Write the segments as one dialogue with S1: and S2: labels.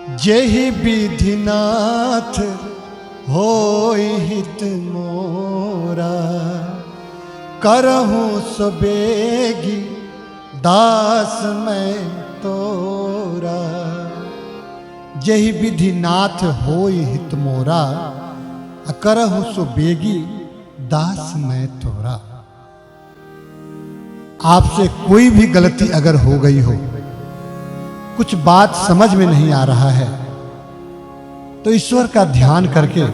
S1: जेहि विधिनाथ होई हित मोरा, करहूँ सबेगी दास मैं तोरा। जेहि विधिनाथ होई हित मोरा, करहूँ सुबेगी दास मैं तोरा। आपसे कोई भी गलती अगर हो गई हो, कुछ बात समझ में नहीं आ रहा है, तो ईश्वर का ध्यान करके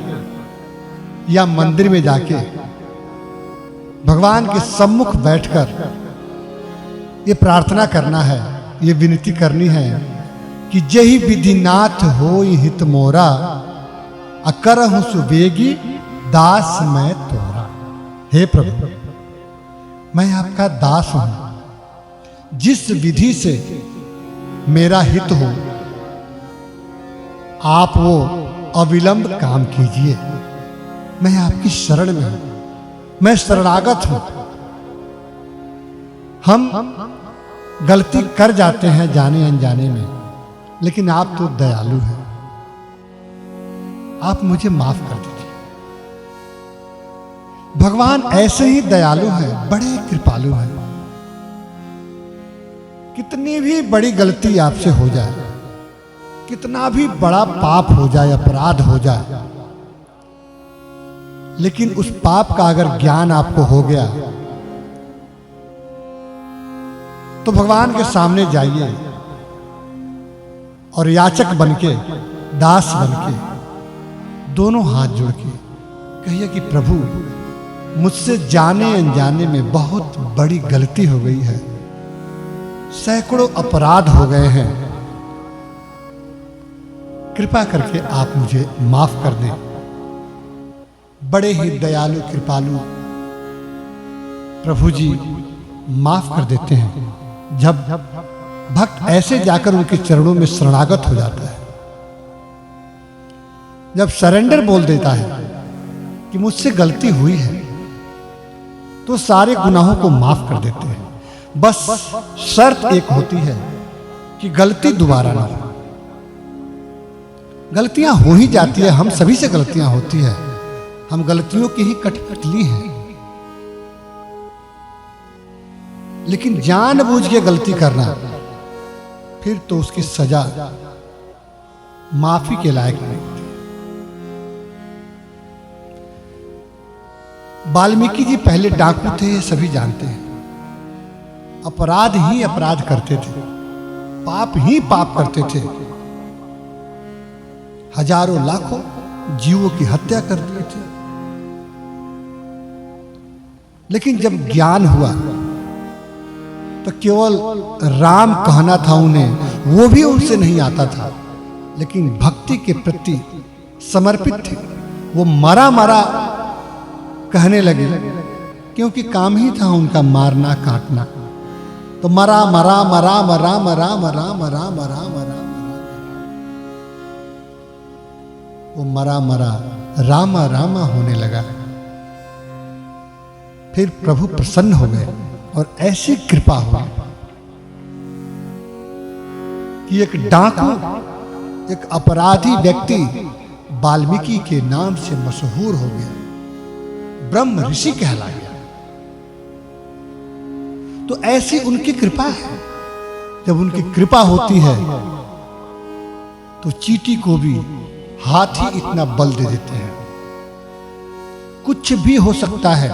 S1: या मंदिर में जाके भगवान के सम्मुख बैठकर ये प्रार्थना करना है, ये विनती करनी है कि जेहि विधिनाथ होई हित मोरा, करहूँ सुबेगी दास मैं तोरा। हे प्रभु, मैं आपका दास हूं, जिस विधि से मेरा हित हो आप वो अविलंब काम कीजिए। मैं आपकी शरण में हूं, मैं शरणागत हूं। हम गलती कर जाते हैं जाने अनजाने में, लेकिन आप तो दयालु हैं, आप मुझे माफ कर दीजिए। भगवान ऐसे ही दयालु हैं, बड़े कृपालु हैं। कितनी भी बड़ी गलती आपसे हो जाए, कितना भी बड़ा पाप हो जाए, अपराध हो जाए, लेकिन उस पाप का अगर ज्ञान आपको हो गया तो भगवान के सामने जाइए और याचक बनके, दास बनके, दोनों हाथ जोड़ के कहिए कि प्रभु, मुझसे जाने अनजाने में बहुत बड़ी गलती हो गई है, सैकड़ों अपराध हो गए हैं, कृपा करके आप मुझे माफ कर दें। बड़े ही दयालु कृपालु प्रभु जी माफ कर देते हैं जब भक्त ऐसे जाकर उनके चरणों में शरणागत हो जाता है, जब सरेंडर बोल देता है कि मुझसे गलती हुई है, तो सारे गुनाहों को माफ कर देते हैं। बस शर्त एक होती है कि गलती दोबारा ना हो। गलतियां हो ही जाती है, हम सभी से गलतियां होती है, हम गलतियों की ही कठपुतली हैं, लेकिन जानबूझ के गलती करना फिर तो उसकी सजा माफी के लायक नहीं। वाल्मीकि जी पहले डाकू थे, ये सभी जानते हैं। अपराध ही अपराध करते थे, पाप ही पाप करते थे, हजारों लाखों जीवों की हत्या कर दिए थे। लेकिन जब ज्ञान हुआ तो केवल राम कहना था उन्हें, वो भी उनसे नहीं आता था, लेकिन भक्ति के प्रति समर्पित थे। वो मरा मरा कहने लगे, क्योंकि काम ही था उनका मारना काटना। तो मरा मरा मरा मरा मरा मरा मरा मरा मरा, वो मरा मरा रामा रामा होने लगा। फिर प्रभु प्रसन्न हो गए और ऐसी कृपा हुई कि एक डाकू, एक अपराधी व्यक्ति वाल्मीकि के नाम से मशहूर हो गया, ब्रह्म ऋषि कहला गया। तो ऐसी उनकी कृपा है। जब उनकी कृपा होती है तो चींटी को भी हाथी इतना बल दे देते हैं। कुछ भी हो सकता है,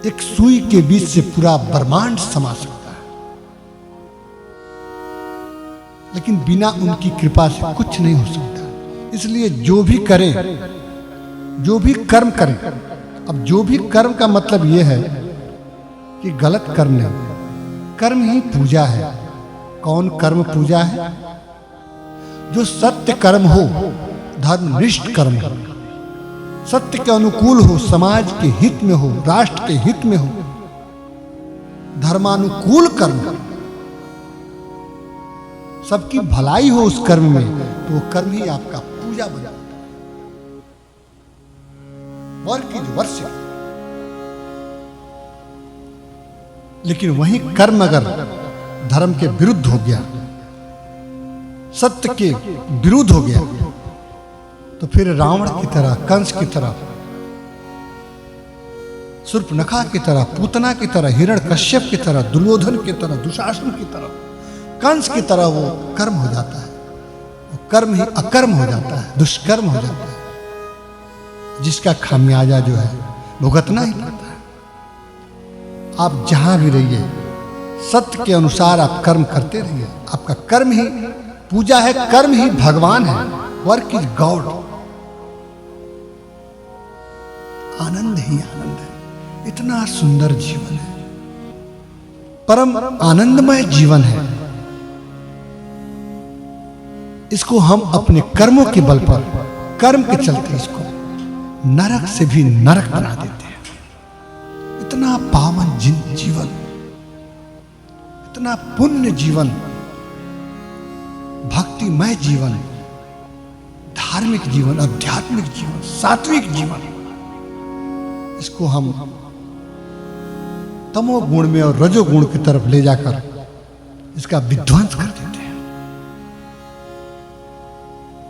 S1: एक सुई के बीच से पूरा ब्रह्मांड समा सकता है, लेकिन बिना उनकी कृपा से कुछ नहीं हो सकता। इसलिए जो भी करें, जो भी कर्म करें, अब जो भी कर्म का मतलब यह है कि गलत कर्म नहीं, कर्म ही पूजा है। कौन कर्म पूजा है? जो सत्य कर्म हो, धर्मनिष्ठ कर्म हो, सत्य के अनुकूल हो, समाज के हित में हो, राष्ट्र के हित में हो, धर्मानुकूल कर्म, सबकी भलाई हो उस कर्म में, तो वो कर्म ही आपका पूजा बन जाता है। Work is worship. लेकिन वही कर्म अगर धर्म के विरुद्ध हो गया, सत्य के विरुद्ध हो गया, तो फिर रावण की तरह, कंस की तरह, शूर्पणखा की तरह, पूतना की तरह, हिरण्यकश्यप की तरह, दुर्योधन की तरह, दुशासन की तरह, कंस की तरह वो कर्म हो जाता है। वो कर्म ही अकर्म हो जाता है, दुष्कर्म हो जाता है, जिसका खामियाजा जो है भुगतना ही पड़ता है। आप जहां भी रहिए, सत्य के अनुसार आप कर्म करते रहिए। आपका कर्म ही पूजा है, कर्म ही भगवान है। Work is God. आनंद ही आनंद है। इतना सुंदर जीवन है, परम आनंदमय जीवन है। इसको हम अपने कर्मों के बल पर, कर्म के चलते इसको नरक से भी नरक बना देते हैं। इतना पावन जीवन, इतना पुण्य जीवन, भक्तिमय जीवन, धार्मिक जीवन, आध्यात्मिक जीवन, सात्विक जीवन, इसको हम तमोगुण में और रजोगुण की तरफ ले जाकर इसका विध्वंस कर देते हैं।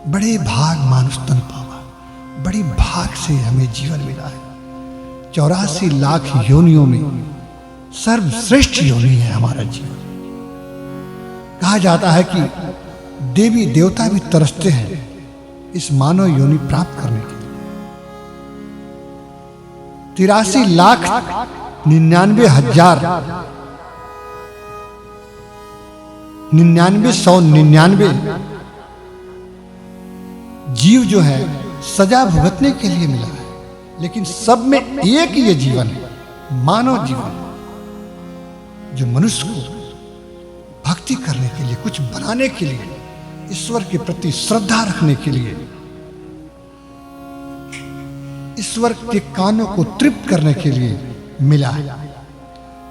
S1: बड़े भाग मानुष तन पावा, बड़ी भाग से हमें जीवन मिला है। 84 लाख योनियों में सर्वश्रेष्ठ योनि है हमारा जीवन। कहा जाता है कि देवी देवता भी तरसते हैं इस मानव योनि प्राप्त करने के लिए। 83 लाख 99,000 99,199 जीव जो है सजा भुगतने के लिए मिला है, लेकिन सब में एक ये जीवन है, मानव जीवन, जो मनुष्य को भक्ति करने के लिए, कुछ बनाने के लिए, ईश्वर के प्रति श्रद्धा रखने के लिए, ईश्वर के कानों को तृप्त करने के लिए मिला है।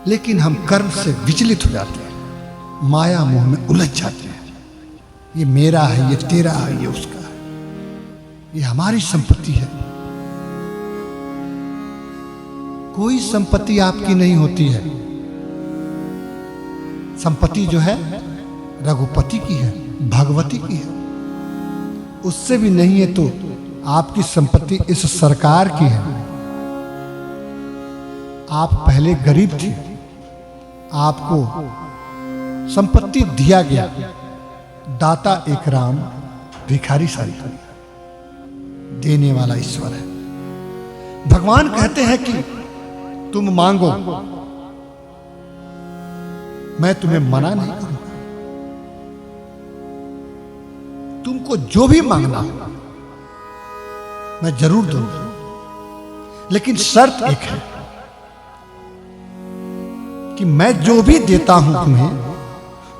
S1: लेकिन हम कर्म से विचलित हो जाते हैं, माया मोह में उलझ जाते हैं। ये मेरा है, ये तेरा है, ये उसका है, ये हमारी संपत्ति है। कोई संपत्ति आपकी नहीं होती है। संपत्ति जो है रघुपति की है, भगवती की है। उससे भी नहीं है तो आपकी संपत्ति इस सरकार की है। आप पहले गरीब थे, आपको संपत्ति दिया गया। दाता एक राम, भिखारी सारी, देने वाला ईश्वर है। भगवान कहते हैं कि तुम मांगो, मैं तुम्हें मना नहीं करूंगा। तुमको जो भी मांगना हो मैं जरूर दूंगा, लेकिन शर्त एक है कि मैं जो भी देता हूं तुम्हें,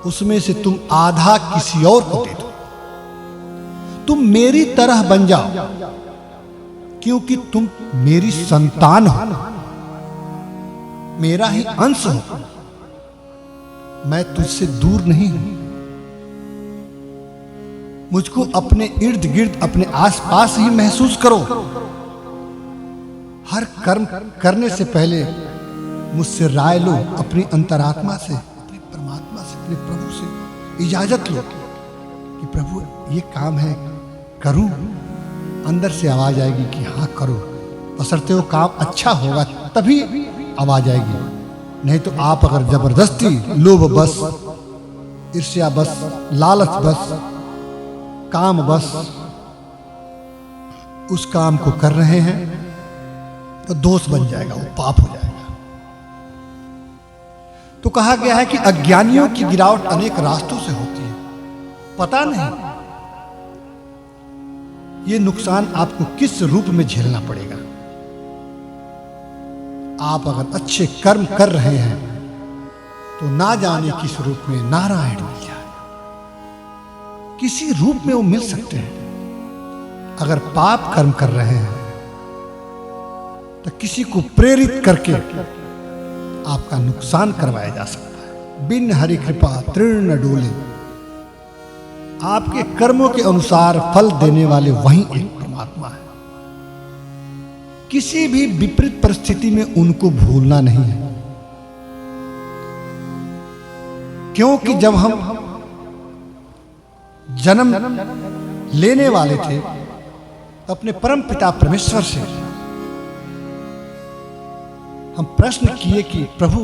S1: उसमें से तुम आधा किसी और को दे दो। तुम मेरी तरह बन जाओ, क्योंकि तुम मेरी संतान हो, मेरा ही अंश हो। मैं तुझसे दूर नहीं हूं। मुझको अपने इर्द गिर्द, अपने आसपास ही महसूस करो। हर कर्म करने से पहले मुझसे राय लो, अपनी अंतरात्मा से, अपने परमात्मा से, अपने प्रभु से इजाजत लो कि प्रभु ये काम है, करूं। अंदर से आवाज आएगी कि हाँ करो, बशर्ते वो काम अच्छा होगा तभी आवाज आएगी। नहीं तो आप अगर जबरदस्ती, लोभ बस, ईर्ष्या बस, लालच बस, काम बस उस काम को कर रहे हैं तो दोष बन जाएगा, वो पाप हो जाएगा। तो कहा गया है कि अज्ञानियों की गिरावट अनेक रास्तों से होती है। पता नहीं ये नुकसान आपको किस रूप में झेलना पड़ेगा। आप अगर अच्छे कर्म कर रहे हैं तो ना जाने किस रूप में नारायण मिल जाए, किसी रूप में वो मिल सकते हैं। अगर पाप कर्म कर रहे हैं तो किसी को प्रेरित करके आपका नुकसान करवाया जा सकता है। बिन हरि कृपा तृण न डोले। आपके कर्मों के अनुसार फल देने वाले वही एक परमात्मा है। किसी भी विपरीत परिस्थिति में उनको भूलना नहीं है, क्योंकि जब हम जन्म लेने वाले थे अपने परम पिता परमेश्वर से हम प्रश्न किए कि प्रभु,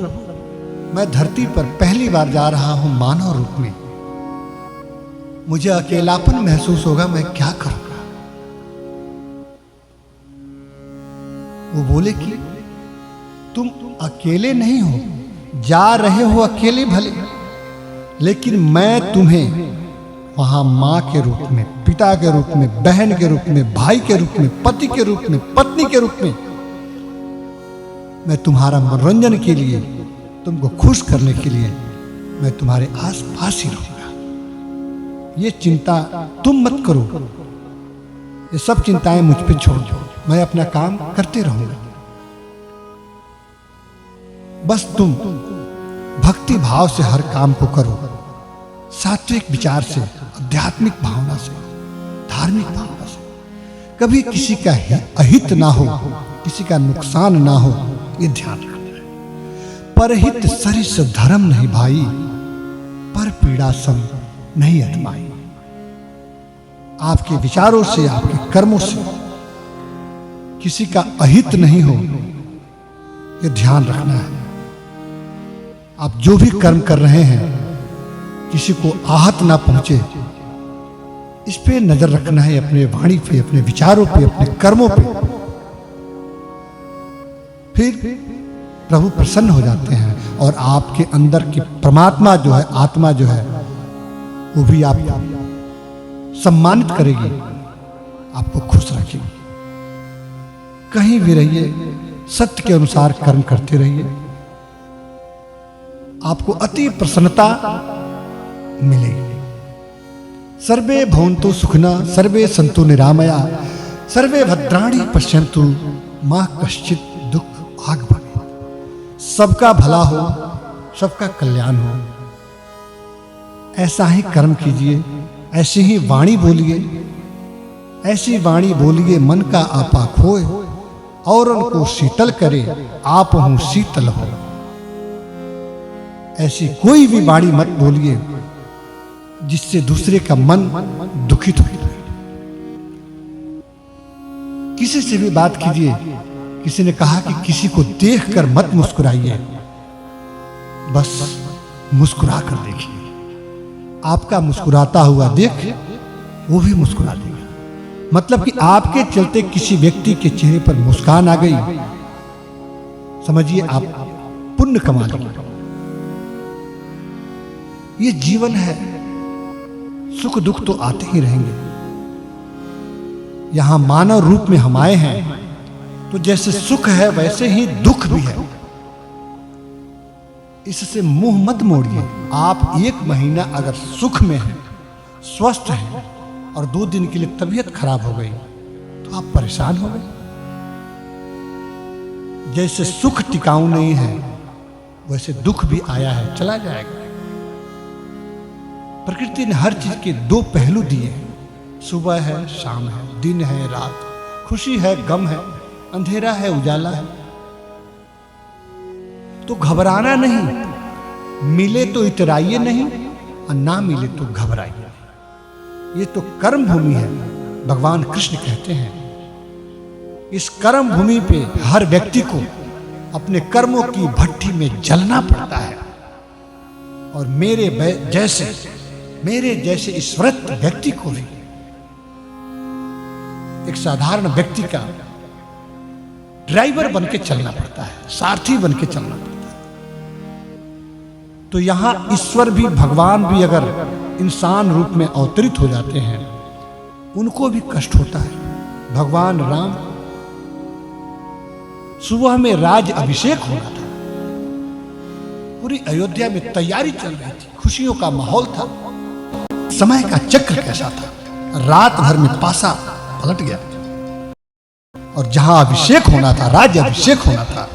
S1: मैं धरती पर पहली बार जा रहा हूं मानव रूप में, मुझे अकेलापन महसूस होगा, मैं क्या करूंगा? वो बोले कि तुम अकेले नहीं हो, जा रहे हो अकेले भले, लेकिन मैं तुम्हें वहां मां के रूप में, पिता के रूप में, बहन के रूप में, भाई के रूप में, पति के रूप में, पत्नी के रूप में, मैं तुम्हारा मनोरंजन के लिए, तुमको खुश करने के लिए मैं तुम्हारे आस पास ही रहूंगा। ये चिंता तुम मत करो, ये सब चिंताएं मुझ पे छोड़ दो, मैं अपना काम करते रहूंगा। बस तुम भक्ति भाव से हर काम को करो, सात्विक विचार से, आध्यात्मिक भावना से, धार्मिक भावना से। कभी किसी का अहित ना हो, किसी का नुकसान ना हो, ये ध्यान रखना है। परहित सरिस धर्म नहीं भाई, पर पीड़ा सम नहीं अतमाई। आपके विचारों से, आपके कर्मों से किसी का अहित नहीं हो, ये ध्यान रखना है। आप जो भी कर्म कर रहे हैं, किसी को आहत ना पहुंचे, इस पे नजर रखना है, अपने वाणी पे, अपने विचारों पे, अपने कर्मों पे। फिर प्रभु प्रसन्न हो जाते हैं और आपके अंदर की परमात्मा जो है, आत्मा जो है, वो भी आपको सम्मानित करेगी, आपको खुश रखेगी। कहीं भी रहिए, सत्य के अनुसार कर्म करते रहिए, आपको अति प्रसन्नता मिलेगी। सर्वे भवन्तु सुखिनः, सर्वे सन्तु निरामया, सर्वे भद्राणि पश्यन्तु, मा कश्चित् दुख आग बने। सबका भला हो, सबका कल्याण हो, ऐसा ही कर्म कीजिए, ऐसी ही वाणी बोलिए, ऐसी वाणी बोलिए मन का आपा खोए, और उनको शीतल करे, आप हूं शीतल हो। ऐसी कोई भी वाणी मत बोलिए जिससे दूसरे का मन दुखित हो। किसी से भी बात कीजिए, किसी ने कहा कि किसी को देखकर मत मुस्कुराइए, बस मुस्कुरा कर देखिए। आपका मुस्कुराता हुआ देख वो भी मुस्कुरा देगा। मतलब कि आपके चलते किसी व्यक्ति के चेहरे पर मुस्कान आ गई, समझिए आप पुण्य कमा लेंगे। ये जीवन है, सुख दुख तो आते ही रहेंगे। यहां मानव रूप में हम आए हैं, तो जैसे सुख है वैसे ही दुख भी है। इससे मुंह मत मोड़िए। आप 1 महीना अगर सुख में हैं, स्वस्थ हैं, और 2 दिन के लिए तबीयत खराब हो गई तो आप परेशान हो गए। जैसे सुख टिकाऊ नहीं है, वैसे दुख भी आया है, चला जाएगा। प्रकृति ने हर चीज के 2 पहलू दिए हैं, सुबह है, शाम है, दिन है, रात, खुशी है, गम है, अंधेरा है, उजाला है। तो घबराना नहीं, मिले तो इतराइए नहीं, और ना मिले तो घबराइए। ये तो कर्म भूमि है, भगवान कृष्ण कहते हैं। इस कर्म भूमि पे हर व्यक्ति को अपने कर्मों की भट्ठी में जलना पड़ता है। और मेरे जैसे इस व्रत व्यक्ति को भी, एक साधारण व्यक्ति का ड्राइवर बन के चलना पड़ता है, सारथी बन के चलना पड़ता है। तो यहां ईश्वर भी, भगवान भी अगर इंसान रूप में अवतरित हो जाते हैं, उनको भी कष्ट होता है। भगवान राम सुबह में राज अभिषेक होना था, पूरी अयोध्या में तैयारी चल रही थी, खुशियों का माहौल था। समय का चक्र कैसा था, रात भर में पासा पलट गया, और जहां अभिषेक होना था, राज्य अभिषेक होना था,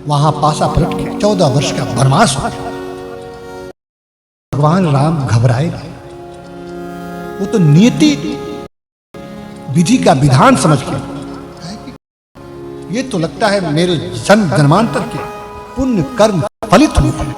S1: वहां पासा पलट के 14 वर्ष का वनवास हो गया। भगवान राम घबराए नहीं। वो तो नियति विधि का विधान समझ के, ये तो लगता है मेरे जन्मांतर के पुण्य कर्म फलित हुए हैं।